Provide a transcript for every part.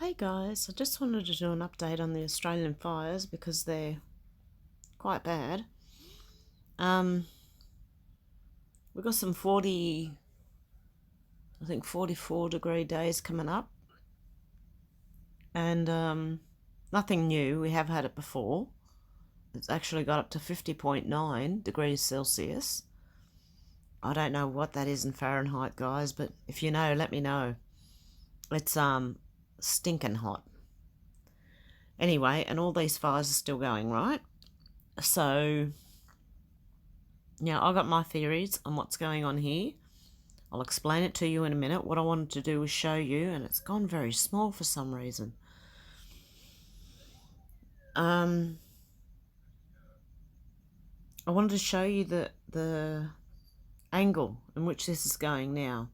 Hey guys, I just wanted to do an update on the Australian fires because they're quite bad. Um, we've got some 44-degree days coming up, and nothing new. We have had it before. It's actually got up to 50.9 degrees Celsius. I don't know what that is in Fahrenheit, guys, but if you know, let me know. It's stinking hot. Anyway, and all these fires are still going, right? So I've got my theories on what's going on here. I'll explain it to you in a minute. What I wanted to do was show you, and it's gone very small for some reason. I wanted to show you the angle in which this is going now.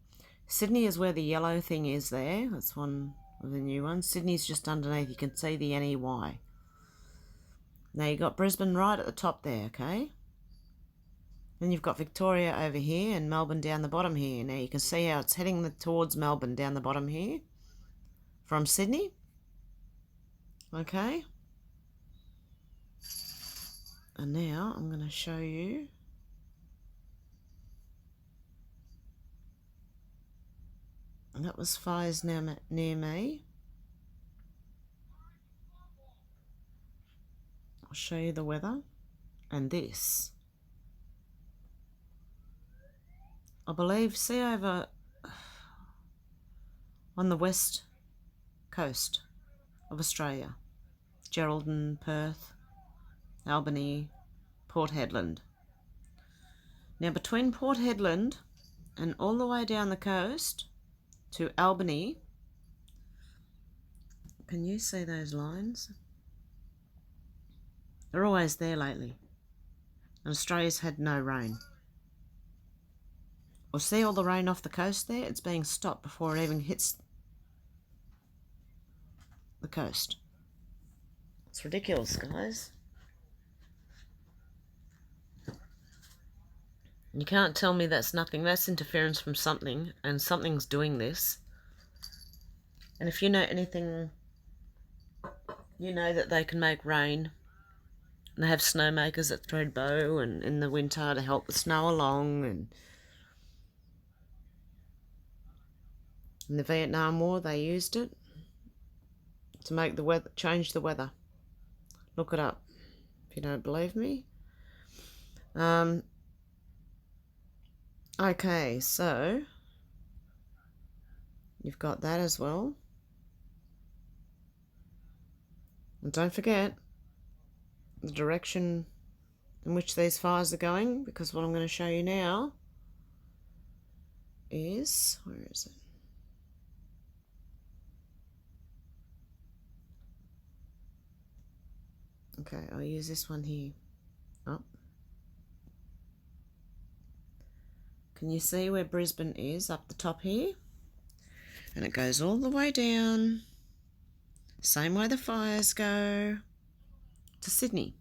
Sydney is where the yellow thing is there. That's one of the new ones. Sydney's just underneath. You can see the NEY. Now you've got Brisbane right at the top there, okay? Then you've got Victoria over here and Melbourne down the bottom here. Now you can see how it's heading towards Melbourne down the bottom here from Sydney. Okay. And now I'm going to show you and that was fires now near me. I'll show you the weather. And this, I believe, see over on the west coast of Australia, Geraldton, Perth, Albany, Port Hedland. Now between Port Hedland and all the way down the coast to Albany, can you see those lines? They're always there lately. And Australia's had no rain. Well, see all the rain off the coast there? It's being stopped before it even hits the coast. It's ridiculous, guys. You can't tell me that's nothing. That's interference from something, and something's doing this. And if you know anything, you know that they can make rain. And they have snowmakers at Threadbow and in the winter to help the snow along. And in the Vietnam War, they used it to make the weather, change the weather. Look it up if you don't believe me. Okay, so you've got that as well. And don't forget the direction in which these fires are going, because what I'm going to show you now is, where is it? Okay, I'll use this one here. Oh. Can you see where Brisbane is up the top here? And it goes all the way down, same way the fires go, to Sydney.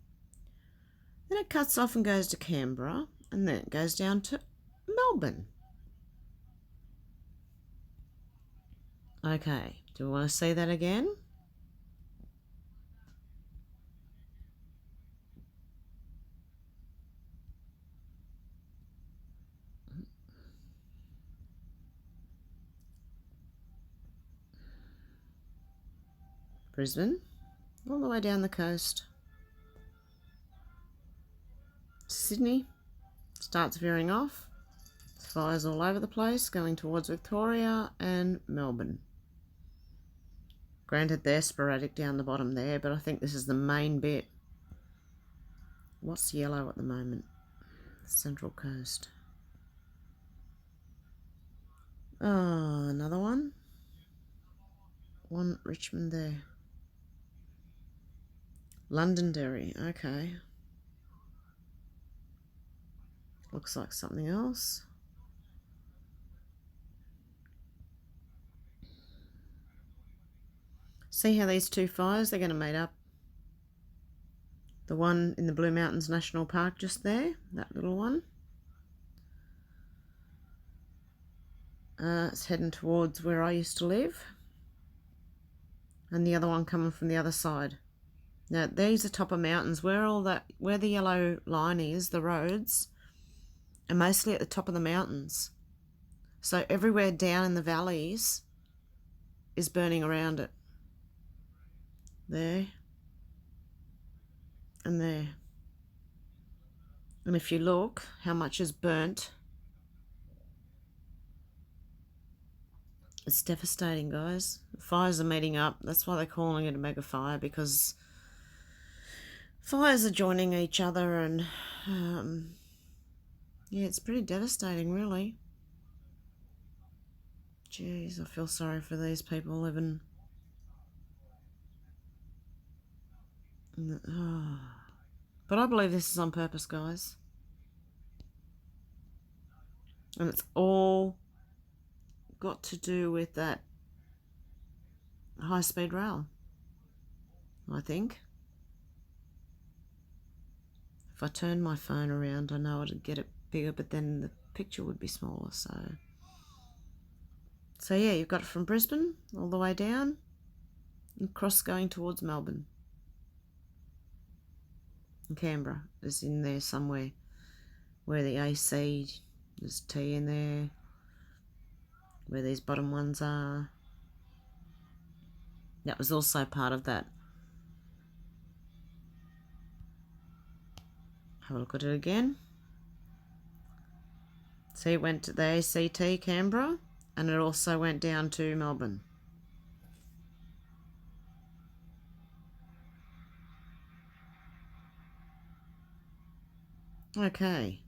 Then it cuts off and goes to Canberra, and then it goes down to Melbourne. Okay, do we want to see that again? Brisbane, all the way down the coast. Sydney starts veering off. Fires all over the place, going towards Victoria and Melbourne. Granted, they're sporadic down the bottom there, but I think this is the main bit. What's yellow at the moment? Central Coast. Oh, another one. One Richmond there. Londonderry, okay. Looks like something else. See how these two fires, they're going to meet up. The one in the Blue Mountains National Park just there, that little one. It's heading towards where I used to live. and the other one coming from the other side. Now these are top of mountains. Where the yellow line is, the roads are mostly at the top of the mountains. So everywhere down in the valleys is burning around it. There and there. And if you look how much is burnt, it's devastating, guys. Fires are meeting up. That's why they're calling it a mega fire, because fires are joining each other, and yeah, it's pretty devastating, really. Jeez, I feel sorry for these people living in the, oh. But I believe this is on purpose, guys. And it's all got to do with that high-speed rail, I think. If I turn my phone around, I know I'd get it bigger, but then the picture would be smaller. So yeah, you've got it from Brisbane all the way down and across going towards Melbourne. And Canberra is in there somewhere where the AC, there's T in there, where these bottom ones are. That was also part of that. Have a look at it again. See, it went to the ACT, Canberra, and it also went down to Melbourne. Okay.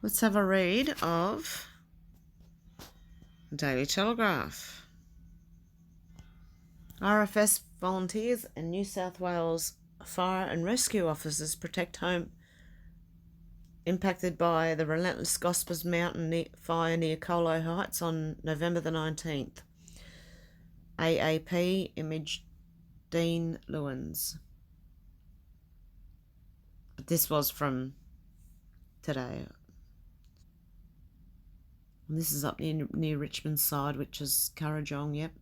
Let's have a read of Daily Telegraph. RFS volunteers and New South Wales fire and rescue officers protect home impacted by the relentless Gospers Mountain fire near Colo Heights on November the 19th. AAP image Dean Lewins. But this was from today. And this is up near Richmond's side, which is Kurrajong, yep.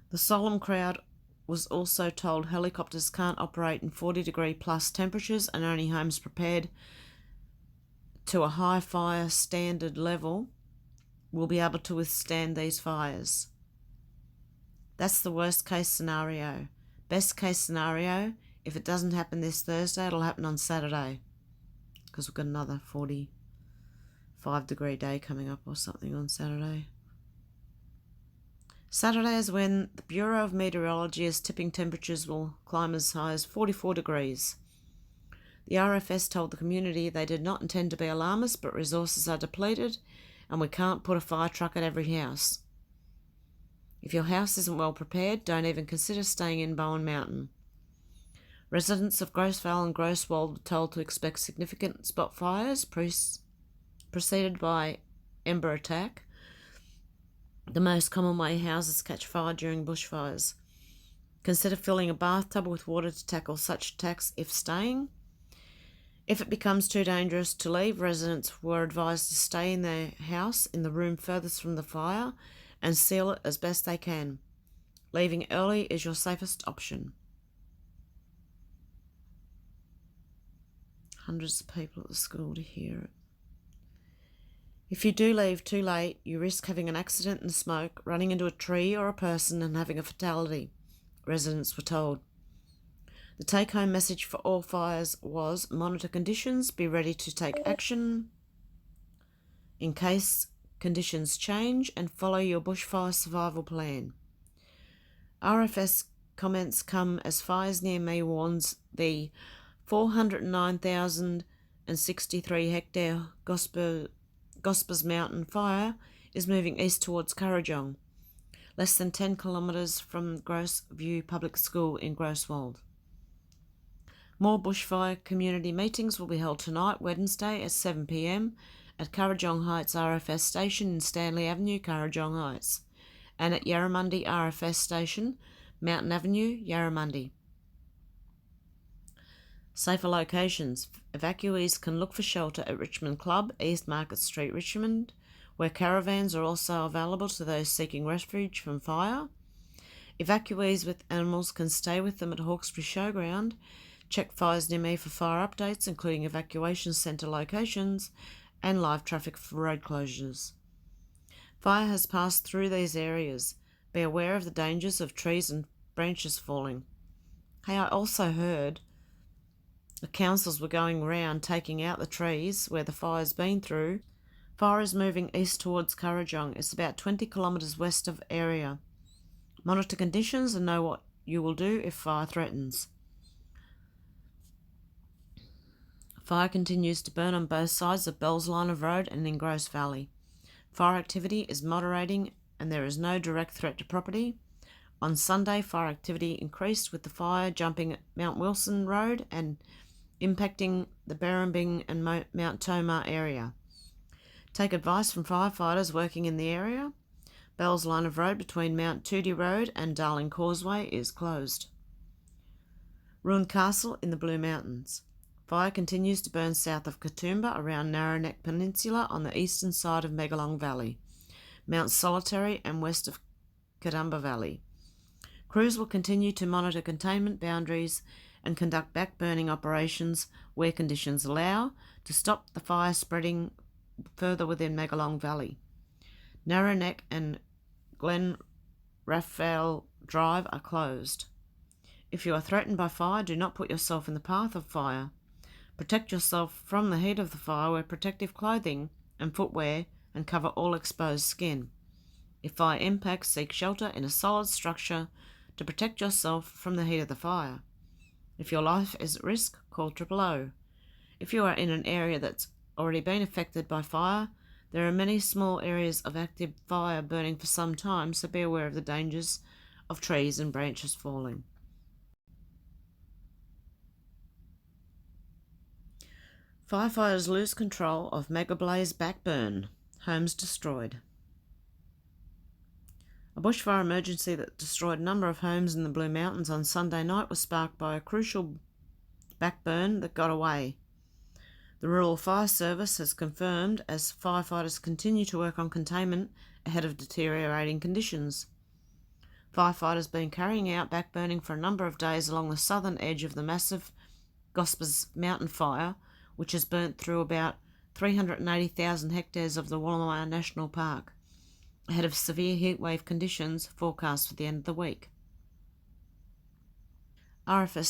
The solemn crowd was also told helicopters can't operate in 40-degree plus temperatures, and only homes prepared to a high fire standard level will be able to withstand these fires. That's the worst case scenario. Best case scenario, if it doesn't happen this Thursday, it'll happen on Saturday, because we've got another 45-degree day coming up or something on Saturday. Saturday is when the Bureau of Meteorology is tipping temperatures will climb as high as 44 degrees. The RFS told the community they did not intend to be alarmist, but resources are depleted and we can't put a fire truck at every house. If your house isn't well prepared, don't even consider staying in Bowen Mountain. Residents of Grossvale and Grosswold were told to expect significant spot fires, preceded by ember attack. The most common way houses catch fire during bushfires. Consider filling a bathtub with water to tackle such attacks if staying. If it becomes too dangerous to leave, residents were advised to stay in their house in the room furthest from the fire and seal it as best they can. Leaving early is your safest option. Hundreds of people at the school to hear it. If you do leave too late, you risk having an accident in the smoke, running into a tree or a person and having a fatality, residents were told. The take-home message for all fires was monitor conditions, be ready to take action in case conditions change, and follow your bushfire survival plan. RFS comments come as fires near me warns the 409,063 hectare Gospers Mountain fire is moving east towards Kurrajong, less than 10 kilometres from Grossview Public School in Grosswold. More bushfire community meetings will be held tonight, Wednesday, at 7 p.m. at Kurrajong Heights RFS Station in Stanley Avenue, Kurrajong Heights, and at Yarramundi RFS Station, Mountain Avenue, Yarramundi. Safer locations. Evacuees can look for shelter at Richmond Club, East Market Street, Richmond, where caravans are also available to those seeking refuge from fire. Evacuees with animals can stay with them at Hawkesbury Showground. Check Fires Near Me for fire updates, including evacuation centre locations and live traffic for road closures. Fire has passed through these areas. Be aware of the dangers of trees and branches falling. Hey, I also heard the councils were going around taking out the trees where the fire's been through. Fire is moving east towards Kurrajong. It's about 20 kilometres west of area. Monitor conditions and know what you will do if fire threatens. Fire continues to burn on both sides of Bell's Line of Road and in Grosse Valley. Fire activity is moderating and there is no direct threat to property. On Sunday, fire activity increased with the fire jumping at Mount Wilson Road and impacting the Berrimbing and Mount Tomah area. Take advice from firefighters working in the area. Bell's Line of Road between Mount Tootie Road and Darling Causeway is closed. Ruined Castle in the Blue Mountains. Fire continues to burn south of Katoomba around Narrow Neck Peninsula on the eastern side of Megalong Valley, Mount Solitary and west of Kadumba Valley. Crews will continue to monitor containment boundaries and conduct back-burning operations where conditions allow to stop the fire spreading further within Megalong Valley. Narrow Neck and Glen Raphael Drive are closed. If you are threatened by fire, do not put yourself in the path of fire. Protect yourself from the heat of the fire, wear protective clothing and footwear and cover all exposed skin. If fire impacts, seek shelter in a solid structure to protect yourself from the heat of the fire. If your life is at risk, call 000. If you are in an area that's already been affected by fire, there are many small areas of active fire burning for some time, so be aware of the dangers of trees and branches falling. Firefighters lose control of mega blaze backburn. Homes destroyed. A bushfire emergency that destroyed a number of homes in the Blue Mountains on Sunday night was sparked by a crucial backburn that got away. The Rural Fire Service has confirmed as firefighters continue to work on containment ahead of deteriorating conditions. Firefighters have been carrying out backburning for a number of days along the southern edge of the massive Gospers Mountain Fire, which has burnt through about 380,000 hectares of the Wollomar National Park, ahead of severe heatwave conditions forecast for the end of the week. RFS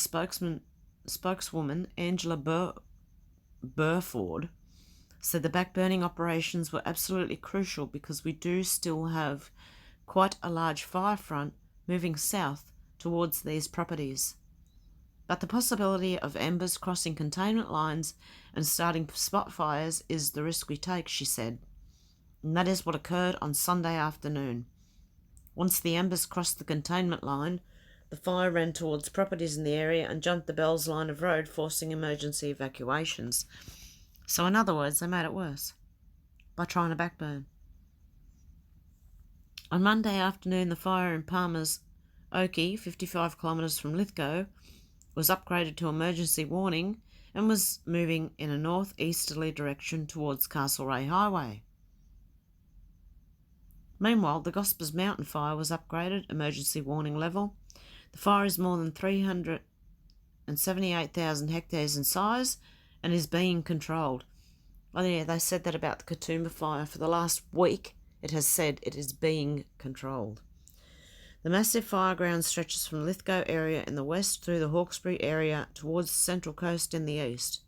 spokeswoman Angela Burford said the backburning operations were absolutely crucial because we do still have quite a large fire front moving south towards these properties. But the possibility of embers crossing containment lines and starting spot fires is the risk we take, she said. And that is what occurred on Sunday afternoon. Once the embers crossed the containment line, the fire ran towards properties in the area and jumped the Bell's Line of Road, forcing emergency evacuations. So in other words, they made it worse by trying to backburn. On Monday afternoon, the fire in Palmer's Oakey, 55 kilometres from Lithgow, was upgraded to emergency warning and was moving in a northeasterly direction towards Castlereagh Highway. Meanwhile, the Gospers Mountain Fire was upgraded, emergency warning level. The fire is more than 378,000 hectares in size and is being controlled. Oh yeah, they said that about the Katoomba fire. For the last week, it has said it is being controlled. The massive fire ground stretches from Lithgow area in the west through the Hawkesbury area towards the Central Coast in the east.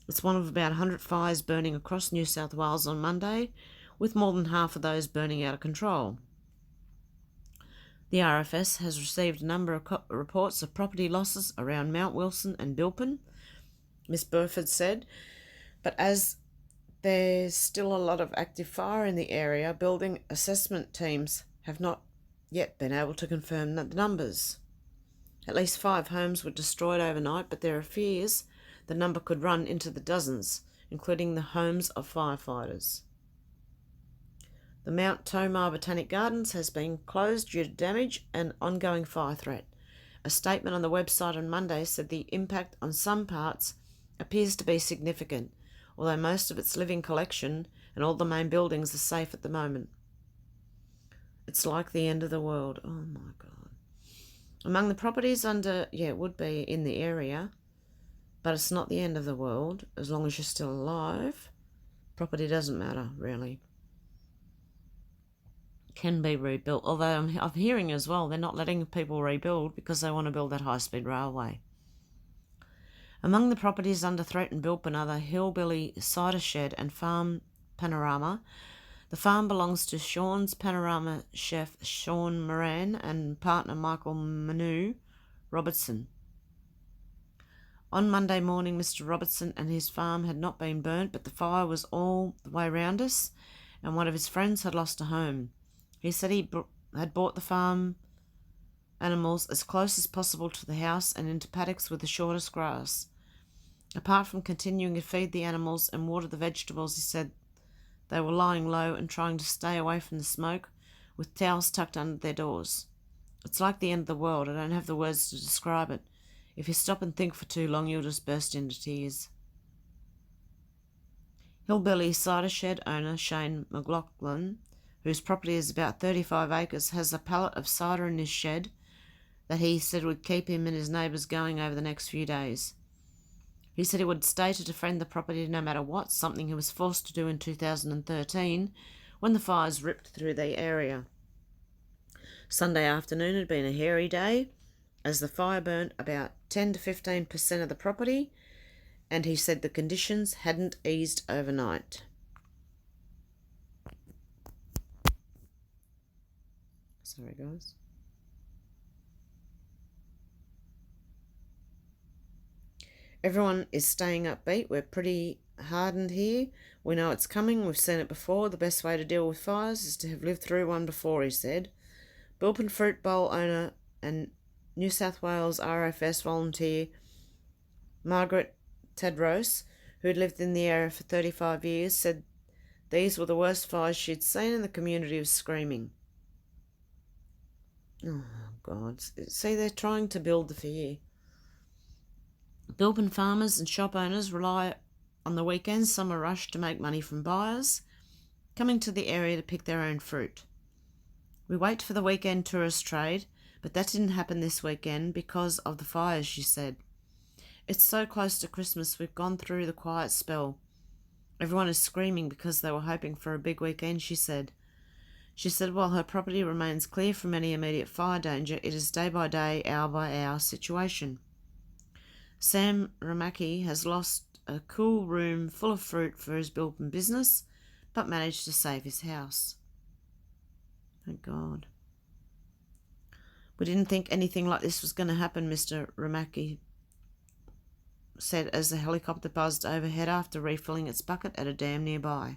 It's one of about 100 fires burning across New South Wales on Monday, with more than half of those burning out of control. The RFS has received a number of reports of property losses around Mount Wilson and Bilpin, Miss Burford said, but as there's still a lot of active fire in the area, building assessment teams have not yet been able to confirm the numbers. At least 5 homes were destroyed overnight, but there are fears the number could run into the dozens, including the homes of firefighters. The Mount Tomah Botanic Gardens has been closed due to damage and ongoing fire threat. A statement on the website on Monday said the impact on some parts appears to be significant, although most of its living collection and all the main buildings are safe at the moment. It's like the end of the world. Oh my God. Among the properties under, it would be in the area, but it's not the end of the world as long as you're still alive. Property doesn't matter, really. Can be rebuilt, although I'm hearing as well they're not letting people rebuild because they want to build that high-speed railway. Among the properties under threat in Bilpin are the Hillbilly Cider Shed and Farm Panorama. The farm belongs to Sean's Panorama chef Sean Moran and partner Michael Manu Robertson. On Monday morning, Mr. Robertson and his farm had not been burnt, but the fire was all the way round us, and one of his friends had lost a home. He said he had brought the farm animals as close as possible to the house and into paddocks with the shortest grass. Apart from continuing to feed the animals and water the vegetables, he said they were lying low and trying to stay away from the smoke with towels tucked under their doors. It's like the end of the world. I don't have the words to describe it. If you stop and think for too long, you'll just burst into tears. Hillbilly Cider Shed owner Shane McLaughlin, whose property is about 35 acres, has a pallet of cider in his shed that he said would keep him and his neighbours going over the next few days. He said he would stay to defend the property no matter what, something he was forced to do in 2013 when the fires ripped through the area. Sunday afternoon had been a hairy day as the fire burnt about 10 to 15% of the property, and he said the conditions hadn't eased overnight. Sorry, guys. Everyone is staying upbeat. We're pretty hardened here. We know it's coming. We've seen it before. The best way to deal with fires is to have lived through one before, he said. Bilpin Fruit Bowl owner and New South Wales RFS volunteer Margaret Tadros, who had lived in the area for 35 years, said these were the worst fires she'd seen and the community was screaming. Oh, God. See, they're trying to build the fear. Bilpin farmers and shop owners rely on the weekends. Some are rushed to make money from buyers coming to the area to pick their own fruit. We wait for the weekend tourist trade, but that didn't happen this weekend because of the fires, she said. It's so close to Christmas, we've gone through the quiet spell. Everyone is screaming because they were hoping for a big weekend, she said. She said while her property remains clear from any immediate fire danger, it is day by day, hour by hour situation. Sam Ramaki has lost a cool room full of fruit for his Bilpin business, but managed to save his house. Thank God. We didn't think anything like this was going to happen, Mr. Ramaki said as the helicopter buzzed overhead after refilling its bucket at a dam nearby.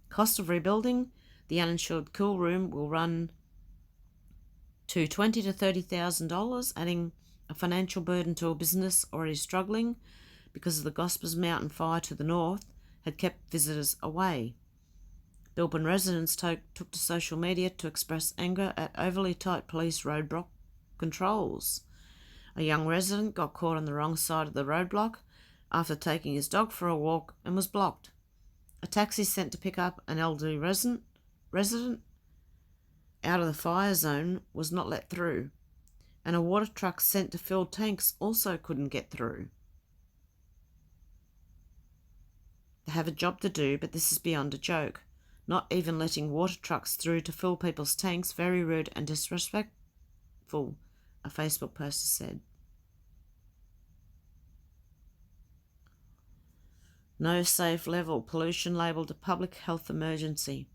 Cost of rebuilding the uninsured cool room will run to $20,000 to $30,000, adding a financial burden to a business already struggling because of the Gospers Mountain fire to the north had kept visitors away. Bilpin residents took to social media to express anger at overly tight police roadblock controls. A young resident got caught on the wrong side of the roadblock after taking his dog for a walk and was blocked. A taxi sent to pick up an elderly resident out of the fire zone was not let through, and a water truck sent to fill tanks also couldn't get through. They have a job to do, but this is beyond a joke. Not even letting water trucks through to fill people's tanks, very rude and disrespectful, a Facebook poster said. No safe level, pollution labelled a public health emergency.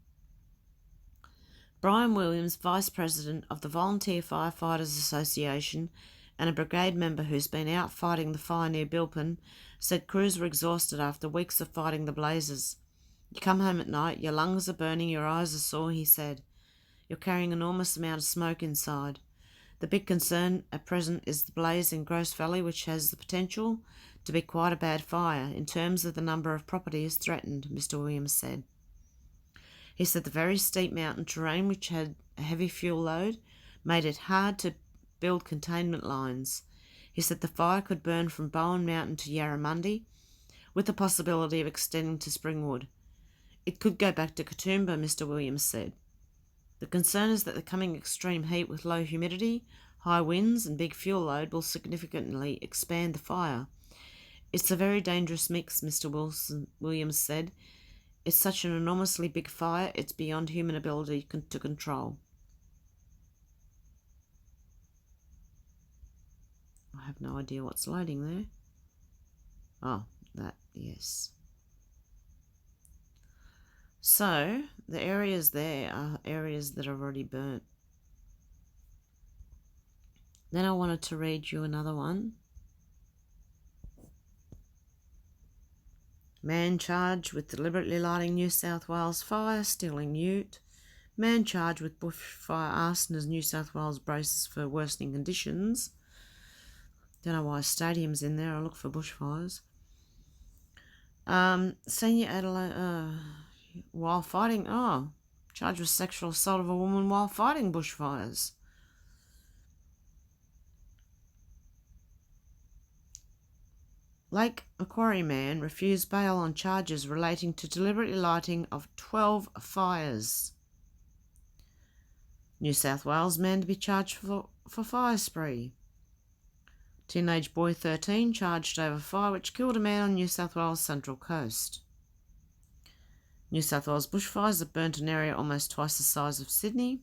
Brian Williams, Vice President of the Volunteer Firefighters Association and a brigade member who's been out fighting the fire near Bilpin, said crews were exhausted after weeks of fighting the blazes. You come home at night, your lungs are burning, your eyes are sore, he said. You're carrying an enormous amount of smoke inside. The big concern at present is the blaze in Gross Valley, which has the potential to be quite a bad fire in terms of the number of properties threatened, Mr. Williams said. He said the very steep mountain terrain, which had a heavy fuel load, made it hard to build containment lines. He said the fire could burn from Bowen Mountain to Yarramundi, with the possibility of extending to Springwood. It could go back to Katoomba, Mr. Williams said. The concern is that the coming extreme heat with low humidity, high winds and big fuel load will significantly expand the fire. It's a very dangerous mix, Mr. Williams said. It's such an enormously big fire, it's beyond human ability to control. I have no idea what's loading there. Oh, that, yes. So, the areas there are areas that are already burnt. Then I wanted to read you another one. Man charged with deliberately lighting New South Wales fire, stealing ute. Man charged with bushfire arson as New South Wales braces for worsening conditions. Don't know why stadium's in there. I'll look for bushfires. Senior Adelaide, while fighting, charged with sexual assault of a woman while fighting bushfires. Lake Macquarie man refused bail on charges relating to deliberately lighting of 12 fires. New South Wales man to be charged for fire spree. Teenage boy 13 charged over fire which killed a man on New South Wales Central Coast. New South Wales bushfires have burnt an area almost twice the size of Sydney.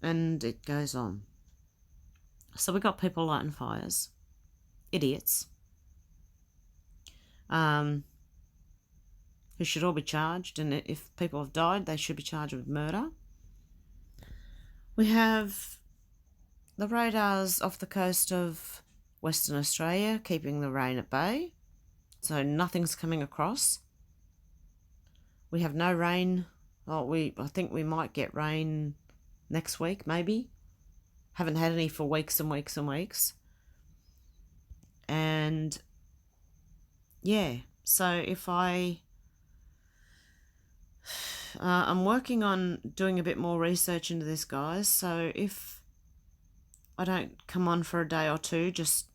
And it goes on. So we got people lighting fires. Idiots. Who should all be charged, and if people have died, they should be charged with murder. We have the radars off the coast of Western Australia keeping the rain at bay, so nothing's coming across. We have no rain. I think we might get rain next week, maybe. Haven't had any for weeks and weeks and weeks. And yeah, so if I'm working on doing a bit more research into this, guys, so if I don't come on for a day or two, just,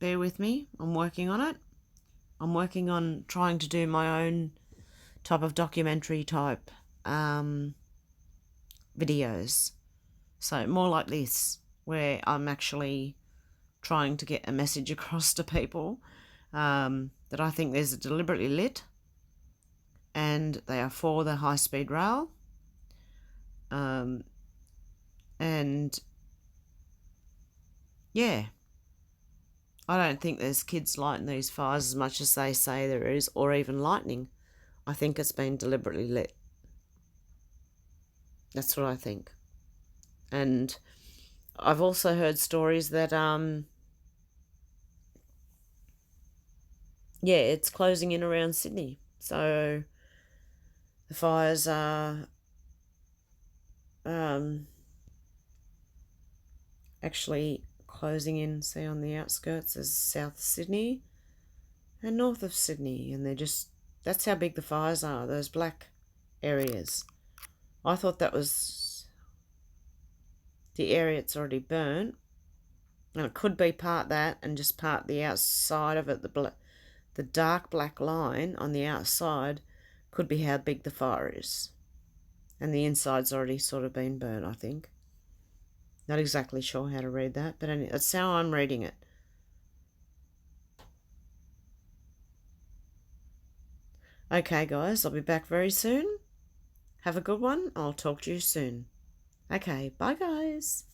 bear with me. I'm working on it. I'm working on trying to do my own type of documentary type videos. So more like this, where I'm actually trying to get a message across to people that I think there's a deliberately lit and they are for the high-speed rail. And yeah, I don't think there's kids lighting these fires as much as they say there is, or even lightning. I think it's been deliberately lit. That's what I think. And I've also heard stories that it's closing in around Sydney. So the fires are actually closing in, say, on the outskirts as South Sydney and north of Sydney. And that's how big the fires are, those black areas. I thought that was the area it's already burnt. And it could be part that and just part the outside of it, the dark black line on the outside could be how big the fire is. And the inside's already sort of been burnt, I think. Not exactly sure how to read that, but anyway, that's how I'm reading it. Okay, guys, I'll be back very soon. Have a good one. I'll talk to you soon. Okay, bye, guys.